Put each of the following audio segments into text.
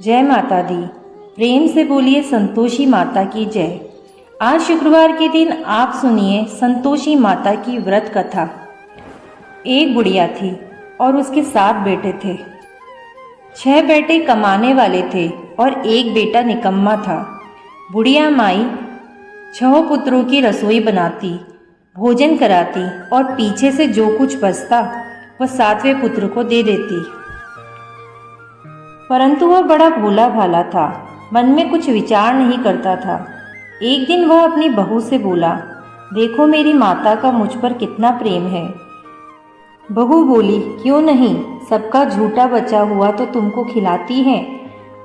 जय माता दी। प्रेम से बोलिए संतोषी माता की जय। आज शुक्रवार के दिन आप सुनिए संतोषी माता की व्रत कथा। एक बुढ़िया थी और उसके 7 बेटे थे। 6 बेटे कमाने वाले थे और एक बेटा निकम्मा था। बुढ़िया माई 6 पुत्रों की रसोई बनाती, भोजन कराती और पीछे से जो कुछ बचता वह 7वें पुत्र को दे देती। परंतु वह बड़ा भोला भाला था, मन में कुछ विचार नहीं करता था। एक दिन वह अपनी बहू से बोला, देखो मेरी माता का मुझ पर कितना प्रेम है। बहू बोली, क्यों नहीं, सबका झूठा बचा हुआ तो तुमको खिलाती है।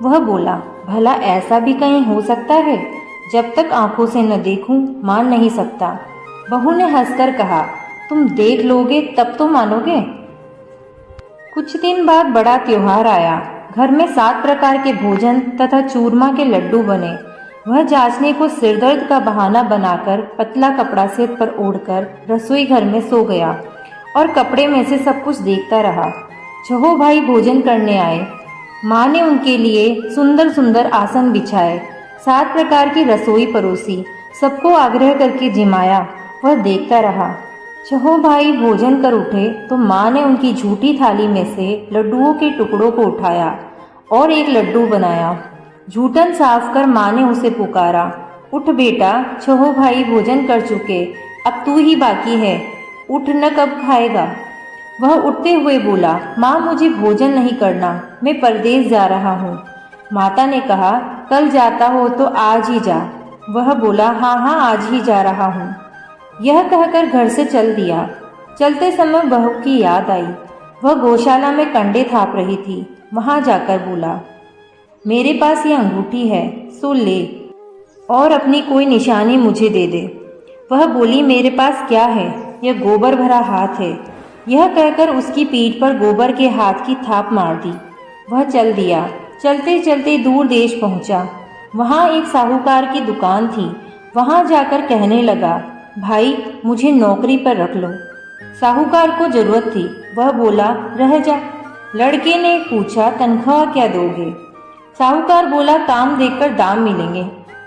वह बोला, भला ऐसा भी कहीं हो सकता है? जब तक आंखों से न देखूं मान नहीं सकता। बहू ने हंसकर कहा, तुम देख लोगे तब तो मानोगे। कुछ दिन बाद बड़ा त्योहार आया। घर में 7 प्रकार के भोजन तथा चूरमा के लड्डू बने। वह जांचने को सिरदर्द का बहाना बनाकर पतला कपड़ा सिर पर ओढ़कर रसोई घर में सो गया और कपड़े में से सब कुछ देखता रहा। 6 भाई भोजन करने आए। माँ ने उनके लिए सुंदर सुंदर आसन बिछाए, 7 प्रकार की रसोई परोसी, सबको आग्रह करके जिमाया। वह देखता रहा। 6 भाई भोजन कर उठे तो माँ ने उनकी झूठी थाली में से लड्डुओं के टुकड़ों को उठाया और एक लड्डू बनाया। झूठन साफ कर माँ ने उसे पुकारा, उठ बेटा, 6 भाई भोजन कर चुके, अब तू ही बाकी है, उठ न कब खाएगा। वह उठते हुए बोला, माँ मुझे भोजन नहीं करना, मैं परदेश जा रहा हूँ। माता ने कहा, कल जाता हो तो आज ही जा। वह बोला, हाँ हाँ आज ही जा रहा हूँ। यह कहकर घर से चल दिया। चलते समय बहू की याद आई। वह गौशाला में कंडे थाप रही थी। वहां जाकर बोला, मेरे पास ये अंगूठी है, सो ले और अपनी कोई निशानी मुझे दे दे। वह बोली, मेरे पास क्या है, यह गोबर भरा हाथ है। यह कहकर उसकी पीठ पर गोबर के हाथ की थाप मार दी। वह चल दिया। चलते चलते दूर देश पहुंचा। वहां एक साहूकार की दुकान थी। वहां जाकर कहने लगा, भाई मुझे नौकरी पर रख लो। साहूकार को जरूरत थी। वह बोला, रह जा। लड़के ने पूछा, तनख्वाह क्या दोगे? साहूकार बोला, काम देखकर दाम मिलेंगे।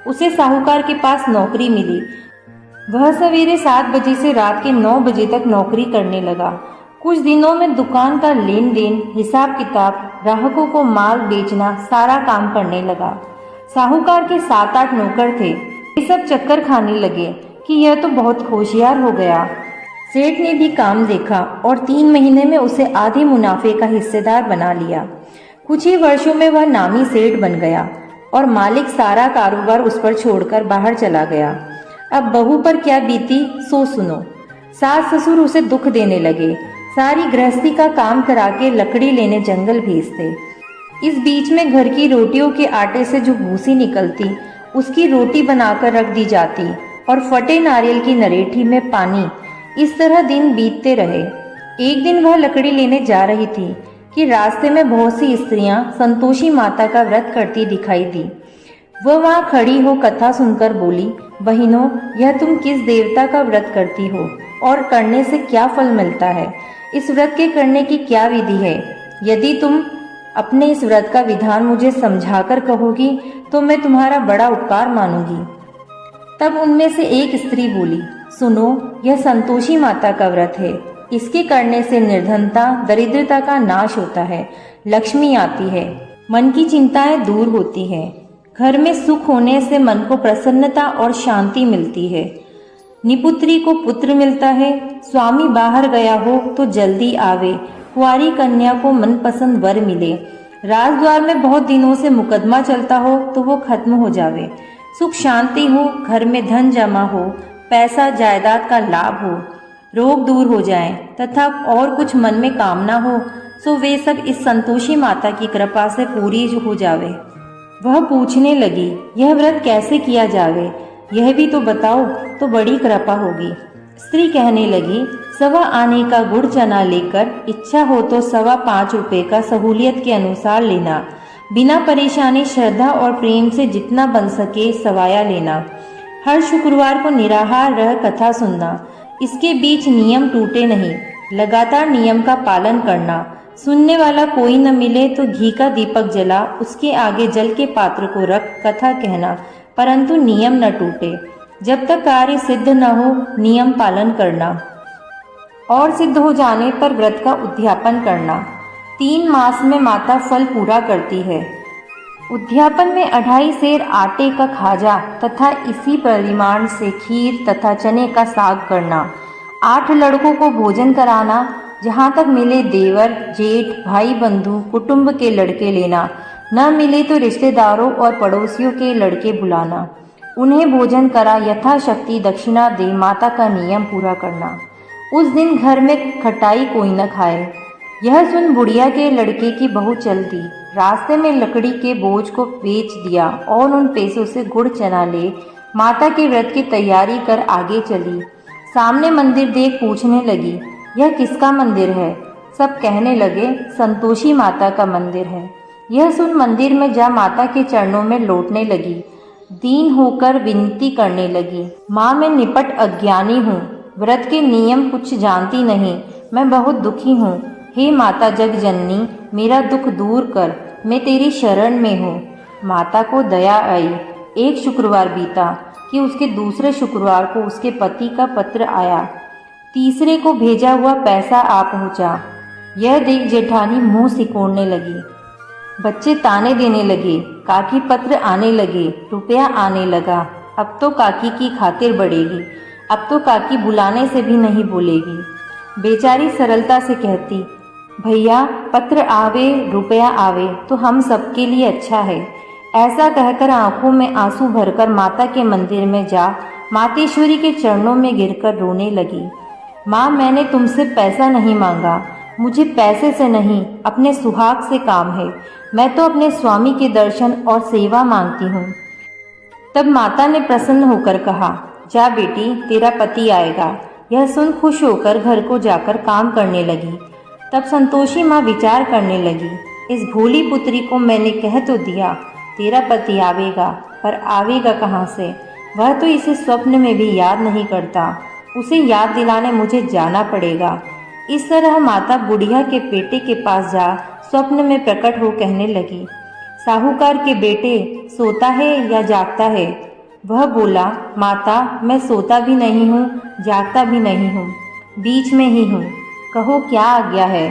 उसे साहूकार के पास नौकरी मिली। वह सवेरे 7 बजे से रात के 9 बजे तक नौकरी करने लगा। कुछ दिनों में दुकान का लेन देन, हिसाब किताब, ग्राहकों को माल बेचना, सारा काम करने लगा। साहूकार के 7-8 नौकर थे। ये सब चक्कर खाने लगे कि यह तो बहुत होशियार हो गया। सेठ ने भी काम देखा और 3 महीने में उसे आधे मुनाफे का हिस्सेदार बना लिया। कुछ ही वर्षों में वह नामी सेठ बन गया और मालिक सारा कारोबार उस पर छोड़कर बाहर चला गया। अब बहू पर क्या बीती सो सुनो। सास ससुर उसे दुख देने लगे। सारी गृहस्थी का काम करा के लकड़ी लेने जंगल भेजते। इस बीच में घर की रोटियों के आटे से जो भूसी निकलती उसकी रोटी बनाकर रख दी जाती और फटे नारियल की नरेठी में पानी। इस तरह दिन बीतते रहे। एक दिन वह लकड़ी लेने जा रही थी कि रास्ते में बहुत सी स्त्रियां संतोषी माता का व्रत करती दिखाई दी। वह वहां खड़ी हो कथा सुनकर बोली, बहनों, यह तुम किस देवता का व्रत करती हो और करने से क्या फल मिलता है? इस व्रत के करने की क्या विधि है? यदि तुम अपने इस व्रत का विधान मुझे समझाकर कहोगी तो मैं तुम्हारा बड़ा उपकार मानूंगी। तब उनमें से एक स्त्री बोली, सुनो, यह संतोषी माता का व्रत है। इसके करने से निर्धनता, दरिद्रता का नाश होता है, लक्ष्मी आती है, मन की चिंताएं दूर होती हैं, घर में सुख होने से मन को प्रसन्नता और शांति मिलती है, निपुत्री को पुत्र मिलता है, स्वामी बाहर गया हो तो जल्दी आवे, कुंवारी कन्या को मनपसंद वर मिले, राजद्वार में बहुत दिनों से मुकदमा चलता हो तो वो खत्म हो जावे, सुख शांति हो, घर में धन जमा हो, पैसा जायदाद का लाभ हो, रोग दूर हो जाए तथा और कुछ मन में कामना हो सो वे सब इस संतोषी माता की कृपा से पूरी हो जावे। वह पूछने लगी, यह व्रत कैसे किया जावे, यह भी तो बताओ तो बड़ी कृपा होगी। स्त्री कहने लगी, 1.25 आने का गुड़ चना लेकर, इच्छा हो तो 5.25 रुपए का सहूलियत के अनुसार लेना, बिना परेशानी श्रद्धा और प्रेम से जितना बन सके सवाया लेना। हर शुक्रवार को निराहार रह कथा सुनना, इसके बीच नियम टूटे नहीं, लगातार नियम का पालन करना, सुनने वाला कोई न मिले तो घी का दीपक जला उसके आगे जल के पात्र को रख कथा कहना, परंतु नियम न टूटे। जब तक कार्य सिद्ध न हो नियम पालन करना और सिद्ध हो जाने पर व्रत का उद्यापन करना। 3 मास में माता फल पूरा करती है। उद्यापन में 2.5 सेर आटे का खाजा तथा इसी परिमाण से खीर तथा चने का साग करना। 8 लड़कों को भोजन कराना। जहाँ तक मिले देवर जेठ भाई बंधु कुटुंब के लड़के लेना, न मिले तो रिश्तेदारों और पड़ोसियों के लड़के बुलाना। उन्हें भोजन करा यथाशक्ति दक्षिणा दे माता का नियम पूरा करना। उस दिन घर में खटाई कोई न खाए। यह सुन बुढ़िया के लड़के की बहू चल दी। रास्ते में लकड़ी के बोझ को बेच दिया और उन पैसों से गुड़ चना ले माता के व्रत की तैयारी कर आगे चली। सामने मंदिर देख पूछने लगी, यह किसका मंदिर है? सब कहने लगे, संतोषी माता का मंदिर है। यह सुन मंदिर में जा माता के चरणों में लौटने लगी। दीन होकर विनती करने लगी, माँ मैं निपट अज्ञानी हूँ, व्रत के नियम कुछ जानती नहीं, मैं बहुत दुखी हूँ। हे माता जग जननी, मेरा दुख दूर कर, मैं तेरी शरण में हूँ। माता को दया आई। एक शुक्रवार बीता कि उसके दूसरे शुक्रवार को उसके पति का पत्र आया। तीसरे को भेजा हुआ पैसा आ पहुँचा। यह देख जेठानी मुंह सिकोड़ने लगी। बच्चे ताने देने लगे, काकी पत्र आने लगे, रुपया आने लगा। अब तो काकी की खातिर बढ़ेगी, अब तो काकी बुलाने से भी नहीं बोलेगी। बेचारी सरलता से कहती, भैया पत्र आवे रुपया आवे तो हम सबके लिए अच्छा है। ऐसा कहकर आंखों में आंसू भरकर माता के मंदिर में जा मातेश्वरी के चरणों में गिरकर रोने लगी। माँ मैंने तुमसे पैसा नहीं मांगा, मुझे पैसे से नहीं अपने सुहाग से काम है। मैं तो अपने स्वामी के दर्शन और सेवा मांगती हूँ। तब माता ने प्रसन्न होकर कहा, जा बेटी तेरा पति आएगा। यह सुन खुश होकर घर को जाकर काम करने लगी। तब संतोषी माँ विचार करने लगी, इस भोली पुत्री को मैंने कह तो दिया तेरा पति आवेगा, पर आवेगा कहाँ से? वह तो इसे स्वप्न में भी याद नहीं करता, उसे याद दिलाने मुझे जाना पड़ेगा। इस तरह माता बुढ़िया के बेटे के पास जा स्वप्न में प्रकट हो कहने लगी, साहूकार के बेटे सोता है या जागता है? वह बोला, माता मैं सोता भी नहीं हूँ जागता भी नहीं हूँ, बीच में ही हूँ, कहो क्या आज्ञा है?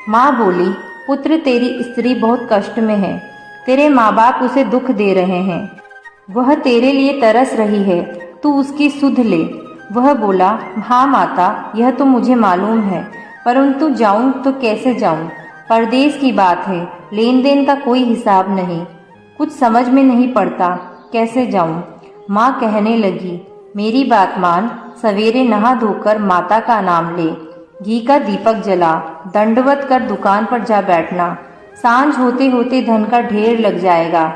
माँ बोली, पुत्र तेरी स्त्री बहुत कष्ट में है, तेरे माँ बाप उसे दुख दे रहे हैं, वह तेरे लिए तरस रही है, तू उसकी सुध ले। वह बोला, हाँ माता यह तो मुझे मालूम है, परंतु जाऊं तो कैसे जाऊं? परदेश की बात है, लेन देन का कोई हिसाब नहीं, कुछ समझ में नहीं पड़ता, कैसे जाऊं? माँ कहने लगी, मेरी बात मान, सवेरे नहा धोकर माता का नाम ले, घी का दीपक जला, दंडवत कर दुकान पर जा बैठना, सांझ होते होते धन का ढेर लग जाएगा।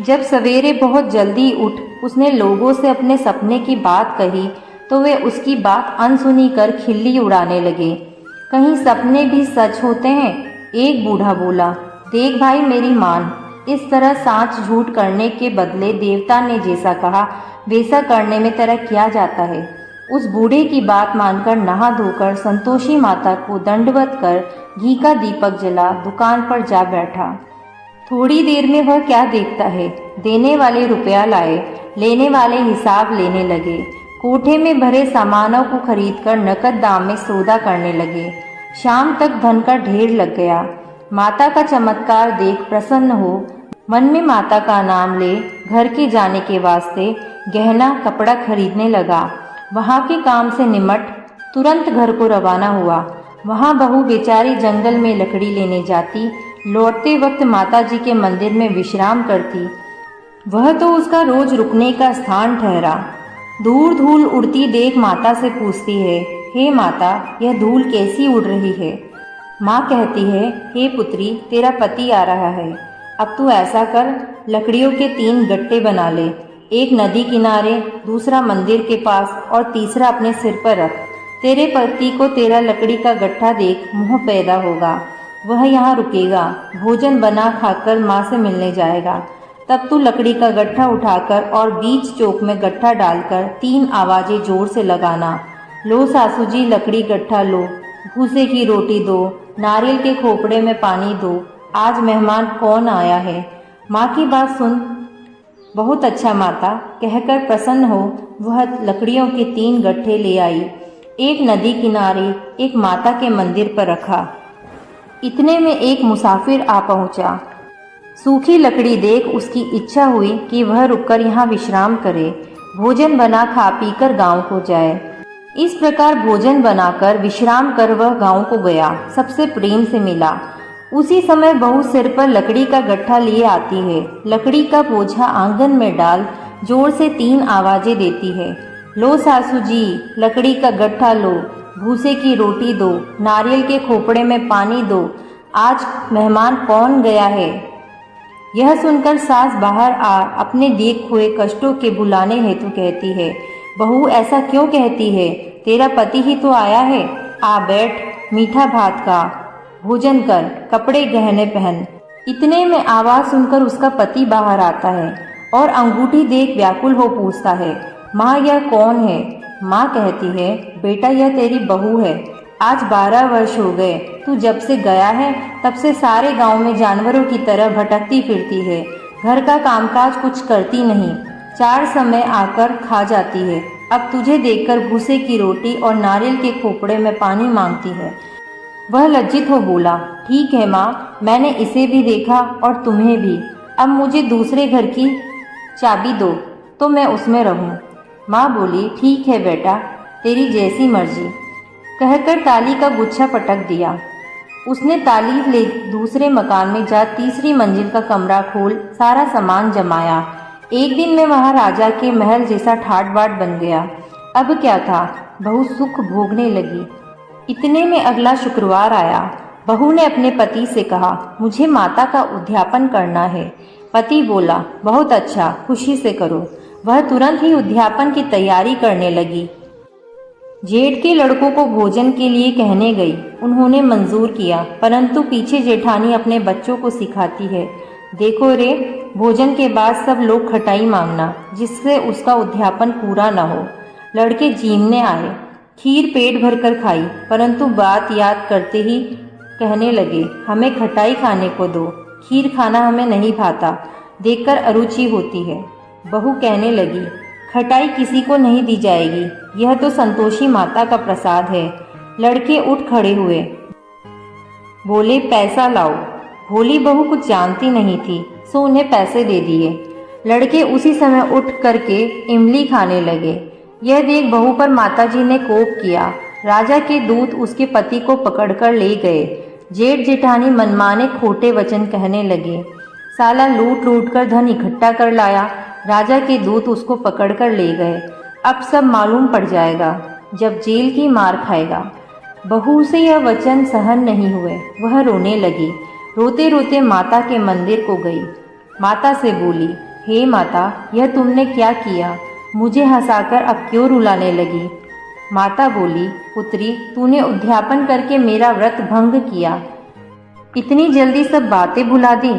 जब सवेरे बहुत जल्दी उठ उसने लोगों से अपने सपने की बात कही तो वे उसकी बात अनसुनी कर खिल्ली उड़ाने लगे। कहीं सपने भी सच होते हैं? एक बूढ़ा बोला, देख भाई मेरी मान, इस तरह सांच झूठ करने के बदले देवता ने जैसा कहा वैसा करने में तेरा क्या जाता है? उस बूढ़े की बात मानकर नहा धोकर संतोषी माता को दंडवत कर घी का दीपक जला दुकान पर जा बैठा। थोड़ी देर में वह क्या देखता है, देने वाले रुपया लाए, लेने वाले हिसाब लेने लगे। कोठे में भरे सामानों को खरीदकर नकद दाम में सौदा करने लगे। शाम तक धन का ढेर लग गया। माता का चमत्कार देख प्रसन्न हो मन में माता का नाम ले घर के जाने के वास्ते गहना कपड़ा खरीदने लगा। वहाँ के काम से निमट तुरंत घर को रवाना हुआ। वहाँ बहू बेचारी जंगल में लकड़ी लेने जाती, लौटते वक्त माताजी के मंदिर में विश्राम करती। वह तो उसका रोज रुकने का स्थान ठहरा। दूर धूल उड़ती देख माता से पूछती है, हे माता यह धूल कैसी उड़ रही है? माँ कहती है, हे पुत्री तेरा पति आ रहा है, अब तू ऐसा कर लकड़ियों के 3 गट्टे बना ले, एक नदी किनारे, दूसरा मंदिर के पास और तीसरा अपने सिर पर रख। तेरे पति को तेरा लकड़ी का गट्ठा देख मोह पैदा होगा, वह यहाँ रुकेगा, भोजन बना खाकर माँ से मिलने जाएगा। तब तू लकड़ी का गट्ठा उठाकर और बीच चौक में गट्ठा डालकर 3 आवाजें जोर से लगाना, लो सासू जी लकड़ी गट्ठा लो, भूसे की रोटी दो, नारियल के खोपड़े में पानी दो, आज मेहमान कौन आया है। माँ की बात सुन, बहुत अच्छा माता, कहकर प्रसन्न हो वह लकड़ियों के 3 गट्ठे ले आई। एक नदी किनारे एक माता के मंदिर पर रखा। इतने में एक मुसाफिर आ पहुंचा। सूखी लकड़ी देख उसकी इच्छा हुई कि वह रुककर यहाँ विश्राम करे, भोजन बना खा पीकर गांव को जाए। इस प्रकार भोजन बनाकर विश्राम कर वह गांव को गया, सबसे प्रेम से मिला। उसी समय बहू सिर पर लकड़ी का गट्ठा लिए आती है। लकड़ी का बोझा आंगन में डाल जोर से 3 आवाजें देती है। लो सासू जी, लकड़ी का गट्ठा लो, भूसे की रोटी दो, नारियल के खोपड़े में पानी दो, आज मेहमान कौन गया है। यह सुनकर सास बाहर आ अपने देख हुए कष्टों के भुलाने हेतु कहती है, बहू ऐसा क्यों कहती है, तेरा पति ही तो आया है। आ बैठ, मीठा भात खा, भोजन कर, कपड़े गहने पहन। इतने में आवाज सुनकर उसका पति बाहर आता है और अंगूठी देख व्याकुल हो पूछता है, माँ यह कौन है। माँ कहती है, बेटा यह तेरी बहू है, आज 12 वर्ष हो गए, तू जब से गया है तब से सारे गांव में जानवरों की तरह भटकती फिरती है, घर का कामकाज कुछ करती नहीं, 4 समय आकर खा जाती है, अब तुझे देखकर भूसे की रोटी और नारियल के खोपड़े में पानी मांगती है। वह लज्जित हो बोला, ठीक है माँ, मैंने इसे भी देखा और तुम्हें भी, अब मुझे दूसरे घर की चाबी दो तो मैं उसमें रहूं। माँ बोली, ठीक है बेटा, तेरी जैसी मर्जी, कहकर ताली का गुच्छा पटक दिया। उसने ताली ले दूसरे मकान में जा तीसरी मंजिल का कमरा खोल सारा सामान जमाया। एक दिन में वहाँ राजा के महल जैसा ठाट बाट बन गया। अब क्या था, बहू सुख भोगने लगी। इतने में अगला शुक्रवार आया। बहू ने अपने पति से कहा, मुझे माता का उद्यापन करना है। पति बोला, बहुत अच्छा, खुशी से करो। वह तुरंत ही उद्यापन की तैयारी करने लगी। जेठ के लड़कों को भोजन के लिए कहने गई, उन्होंने मंजूर किया, परंतु पीछे जेठानी अपने बच्चों को सिखाती है, देखो रे, भोजन के बाद सब लोग खटाई मांगना, जिससे उसका उद्यापन पूरा न हो। लड़के जीमने आए, खीर पेट भरकर खाई, परंतु बात याद करते ही कहने लगे, हमें खटाई खाने को दो, खीर खाना हमें नहीं भाता, देखकर अरुचि होती है। बहू कहने लगी, खटाई किसी को नहीं दी जाएगी, यह तो संतोषी माता का प्रसाद है। लड़के उठ खड़े हुए, बोले, पैसा लाओ। भोली बहू कुछ जानती नहीं थी, सो उन्हें पैसे दे दिए। लड़के उसी समय उठ करके इमली खाने लगे। यह देख बहू पर माताजी ने कोप किया। राजा के दूत उसके पति को पकड़कर ले गए। जेठ जेठानी मनमाने खोटे वचन कहने लगे, साला लूट लूट कर धन इकट्ठा कर लाया। राजा के दूत उसको पकड़कर ले गए। अब सब मालूम पड़ जाएगा, जब जेल की मार खाएगा। बहू से यह वचन सहन नहीं हुए, वह रोने लगी। रोते रोते माता के मंदिर को गई। माता से बोली, हे माता, यह तुमने क्या किया, मुझे हंसाकर अब क्यों रुलाने लगी। माता बोली, पुत्री, तूने उद्यापन करके मेरा व्रत भंग किया, इतनी जल्दी सब बातें भुला दी।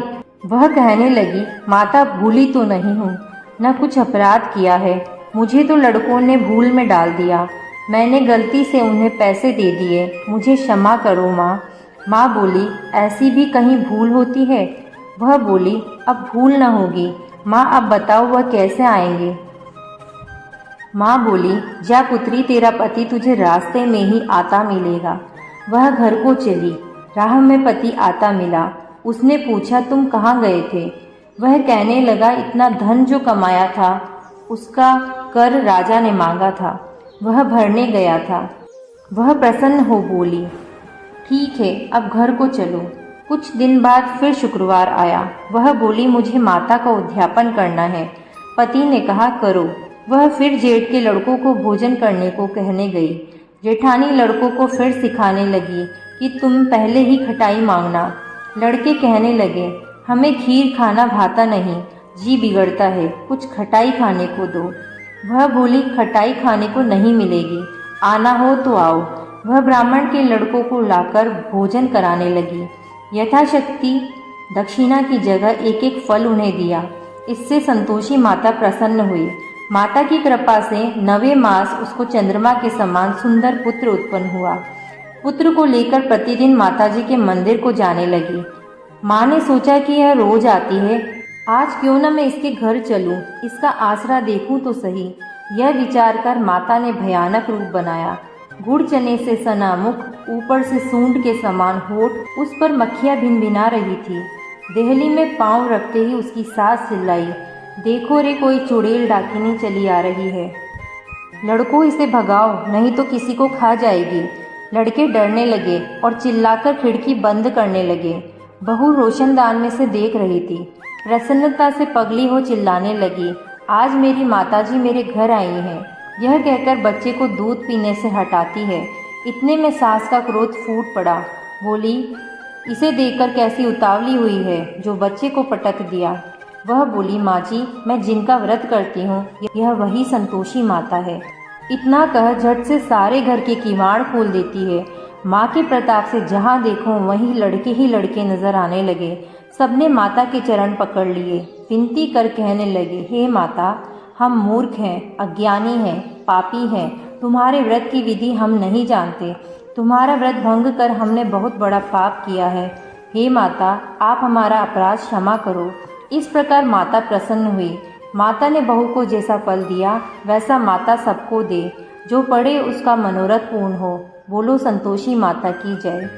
वह कहने लगी, माता, भूली तो नहीं हूँ, न कुछ अपराध किया है, मुझे तो लड़कों ने भूल में डाल दिया, मैंने गलती से उन्हें पैसे दे दिए, मुझे क्षमा करो माँ। माँ बोली, ऐसी भी कहीं भूल होती है। वह बोली, अब भूल न होगी। माँ, अब बताओ वह कैसे आएंगे। माँ बोली, जा पुत्री, तेरा पति तुझे रास्ते में ही आता मिलेगा। वह घर को चली। राह में पति आता मिला। उसने पूछा, तुम कहाँ गए थे। वह कहने लगा, इतना धन जो कमाया था उसका कर राजा ने मांगा था, वह भरने गया था। वह प्रसन्न हो बोली, ठीक है, अब घर को चलो। कुछ दिन बाद फिर शुक्रवार आया। वह बोली, मुझे माता का उद्यापन करना है। पति ने कहा, करो। वह फिर जेठ के लड़कों को भोजन करने को कहने गई। जेठानी लड़कों को फिर सिखाने लगी कि तुम पहले ही खटाई मांगना। लड़के कहने लगे, हमें खीर खाना भाता नहीं, जी बिगड़ता है, कुछ खटाई खाने को दो। वह बोली, खटाई खाने को नहीं मिलेगी, आना हो तो आओ। वह ब्राह्मण के लड़कों को लाकर भोजन कराने लगी। यथाशक्ति दक्षिणा की जगह एक एक फल उन्हें दिया। इससे संतोषी माता प्रसन्न हुई। माता की कृपा से 9वें मास उसको चंद्रमा के समान सुंदर पुत्र उत्पन्न हुआ। पुत्र को लेकर प्रतिदिन माताजी के मंदिर को जाने लगी। माँ ने सोचा कि यह रोज आती है, आज क्यों न मैं इसके घर चलूं, इसका आसरा देखूं तो सही। यह विचार कर माता ने भयानक रूप बनाया। गुड़ चने से सना मुख, ऊपर से सूंड के समान होठ, उस पर मक्खियां भिनभिना रही थी। देहली में पांव रखते ही उसकी सास चिल्लाई, देखो रे, कोई चुड़ैल डाकिनी चली आ रही है। लड़कों, इसे भगाओ, नहीं तो किसी को खा जाएगी। लड़के डरने लगे और चिल्लाकर खिड़की बंद करने लगे। बहू रोशनदान में से देख रही थी। प्रसन्नता से पगली हो चिल्लाने लगी, आज मेरी माताजी मेरे घर आई हैं। यह कहकर बच्चे को दूध पीने से हटाती है। इतने में सास का क्रोध फूट पड़ा। बोली, इसे देखकर कैसी उतावली हुई है जो बच्चे को पटक दिया। वह बोली, माँ जी, मैं जिनका व्रत करती हूँ यह वही संतोषी माता है। इतना कह झट से सारे घर के किवाड़ खोल देती है। माँ के प्रताप से जहाँ देखो वहीं लड़के ही लड़के नजर आने लगे। सबने माता के चरण पकड़ लिए, विनती कर कहने लगे, हे माता, हम मूर्ख हैं, अज्ञानी हैं, पापी हैं। तुम्हारे व्रत की विधि हम नहीं जानते। तुम्हारा व्रत भंग कर हमने बहुत बड़ा पाप किया है। हे माता, आप हमारा अपराध क्षमा करो। इस प्रकार माता प्रसन्न हुई। माता ने बहू को जैसा फल दिया वैसा माता सबको दे। जो पढ़े उसका मनोरथ पूर्ण हो। बोलो संतोषी माता की जय।